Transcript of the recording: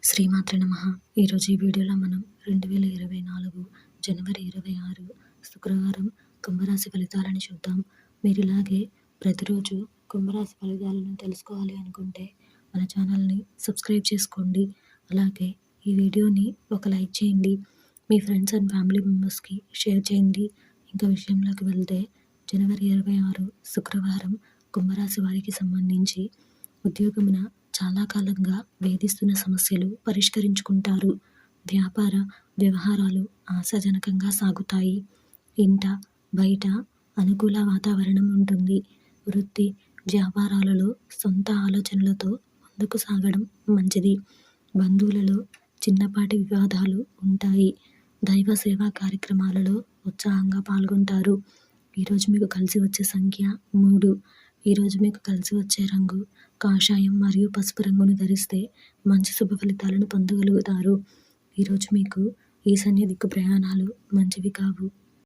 శ్రీమాత్రే నమః. ఈరోజు ఈ వీడియోలో మనం 2024 జనవరి 26 శుక్రవారం కుంభరాశి ఫలితాలను చూద్దాం. మీరు ఇలాగే ప్రతిరోజు కుంభరాశి ఫలితాలను తెలుసుకోవాలి అనుకుంటే మన ఛానల్ని సబ్స్క్రైబ్ చేసుకోండి. అలాగే ఈ వీడియోని ఒక లైక్ చేయండి. మీ ఫ్రెండ్స్ అండ్ ఫ్యామిలీ మెంబర్స్కి షేర్ చేయండి. ఇంకా విషయంలోకి వెళ్తే జనవరి 26 శుక్రవారం కుంభరాశి వారికి సంబంధించి ఉద్యోగమున చాలా కాలంగా వేధిస్తున్న సమస్యలు పరిష్కరించుకుంటారు. వ్యాపార వ్యవహారాలు ఆశాజనకంగా సాగుతాయి. ఇంట బయట అనుకూల వాతావరణం ఉంటుంది. వృత్తి వ్యాపారాలలో సొంత ఆలోచనలతో ముందుకు సాగడం మంచిది. బంధువులలో చిన్నపాటి వివాదాలు ఉంటాయి. దైవ సేవా కార్యక్రమాలలో ఉత్సాహంగా పాల్గొంటారు. ఈరోజు మీకు కలిసి వచ్చే సంఖ్య 3. ఈరోజు మీకు కలిసి వచ్చే రంగు కాషాయం మరియు పసుపు రంగును ధరిస్తే మంచి శుభ ఫలితాలను పొందగలుగుతారు. ఈరోజు మీకు ఈశాన్య దిక్కు ప్రయాణాలు మంచివి కావు.